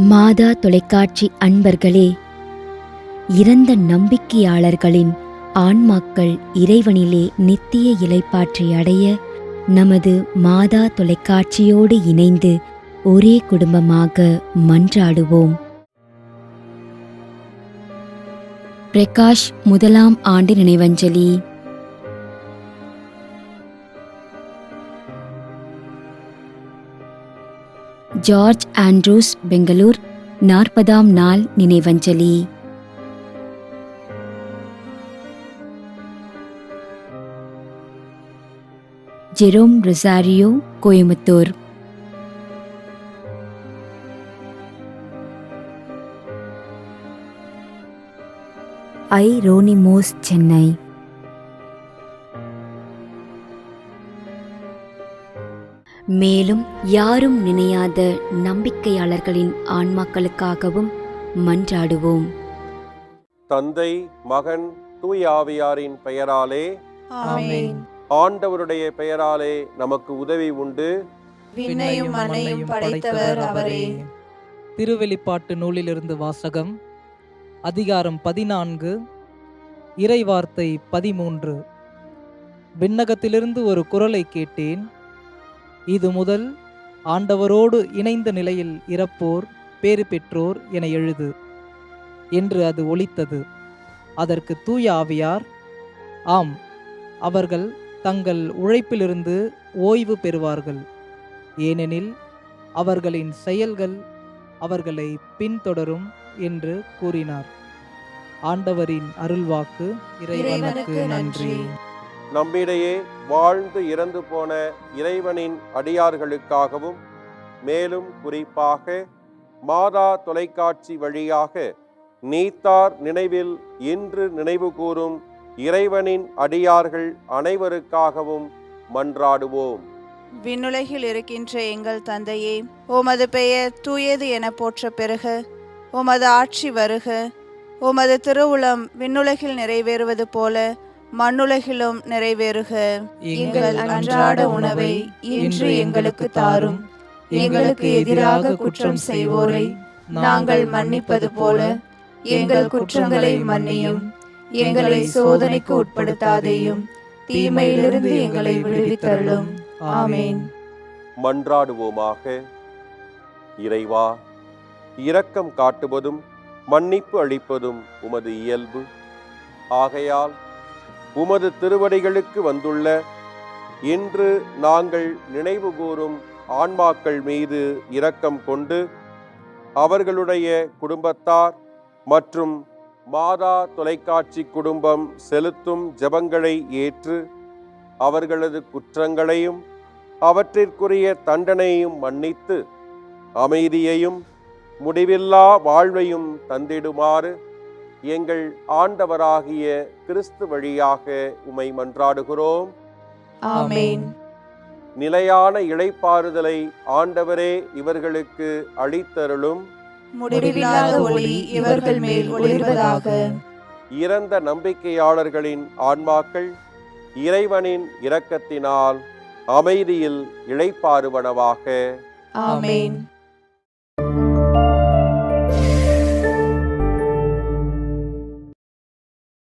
மாதா தொலைக்காட்சி அன்பர்களே, இறந்த நம்பிக்கையாளர்களின் ஆன்மாக்கள் இறைவனிலே நித்திய இளைப்பாற்றி அடைய நமது மாதா தொலைக்காட்சியோடு இணைந்து ஒரே குடும்பமாக மன்றாடுவோம். பிரகாஷ் 1ஆம் ஆண்டு நினைவஞ்சலி. ஜார்ஜ் ஆண்ட்ரூஸ், பெங்களூர், 40ஆம் நாள் நினைவஞ்சலி. Jerome Rosario, Coimbatore. ஐ ரோனிமோஸ், சென்னை. மேலும் யாரும் நினையாத நம்பிக்கையாளர்களின் ஆன்மாக்களுக்காகவும் மன்றாடுவோம். தந்தை, மகன், தூய ஆவியாரின் பெயராலே ஆமென். ஆண்டவருடைய பெயராலே நமக்கு உதவி உண்டு. விண்ணையும் மண்ணையும் படைத்தவர் அவரே. திருவெளிப்பாட்டு நூலிலிருந்து வாசகம். அதிகாரம் 14, இறைவார்த்தை 13. விண்ணகத்திலிருந்து ஒரு குரலை கேட்டேன். இது முதல் ஆண்டவரோடு இணைந்த நிலையில் இறப்போர் பேறு பெற்றோர் என எழுது என்று அது ஒலித்தது. அதற்கு தூய ஆவியார், ஆம், அவர்கள் தங்கள் உழைப்பிலிருந்து ஓய்வு பெறுவார்கள், ஏனெனில் அவர்களின் செயல்கள் அவர்களை பின்தொடரும் என்று கூறினார். ஆண்டவரின் அருள்வாக்கு. இறைவனுக்கு நன்றி. நம்மிடையே வாழ்ந்து இறந்து போன இறைவனின் அடியார்களுக்காகவும், மேலும் குறிப்பாக மாதா தொலைக்காட்சி வழியாக நீத்தார் நினைவில் இன்று நினைவு கூறும் இறைவனின் அடியார்கள் அனைவருக்காகவும் மன்றாடுவோம். விண்ணுலகில் இருக்கின்ற எங்கள் தந்தையே, உமது பெயர் தூயது என போற்ற பெறுக. உமது ஆட்சி வருக. உமது திருவுளம் விண்ணுலகில் நிறைவேறுவது போல மண்ணுலகிலும் நிறைவேறுக. எங்கள் அன்றாட உணவை இன்று எங்களுக்கு தாரும். எங்களுக்கு எதிராக குற்றம் செய்வோரை நாங்கள் மன்னிப்பது போல எங்கள் குற்றங்களை மன்னியும். எங்களை சோதனைக்கு உட்படுத்தாதேயும், தீமையிலிருந்து எங்களை விடுவித்தருளும். ஆமென். மன்றாடுவோமாக. இறைவா, இரக்கம் காட்டுவதும் மன்னிப்பு அளிப்பதும் உமது இயல்பு. ஆகையால் உமது திருவடிகளுக்கு வந்துள்ள இன்று நாங்கள் நினைவு கூறும் ஆன்மாக்கள் மீது இரக்கம் கொண்டு அவர்களுடைய குடும்பத்தார் மற்றும் மாதா தொலைக்காட்சி குடும்பம் செலுத்தும் ஜெபங்களை ஏற்று அவர்களது குற்றங்களையும் அவற்றிற்குரிய தண்டனையும் மன்னித்து அமைதியையும் முடிவில்லா வாழ்வையும் தந்திடுமாறு எங்கள் ஆண்டவராகிய கிறிஸ்து வழியாக உம்மை மன்றாடுகிறோம். ஆமென். நிலையான இளைப்பாறுதலை ஆண்டவரே இவர்களுக்கு அளித்தருளும். முடிவில்லாத ஒளி இவர்கள் மேல் ஒளிர்வதாக. இறந்த நம்பிக்கையாளர்களின் ஆன்மாக்கள் இறைவனின் இரக்கத்தினால் அமைதியில் இளைப்பாறுவனவாக. ஆமென்.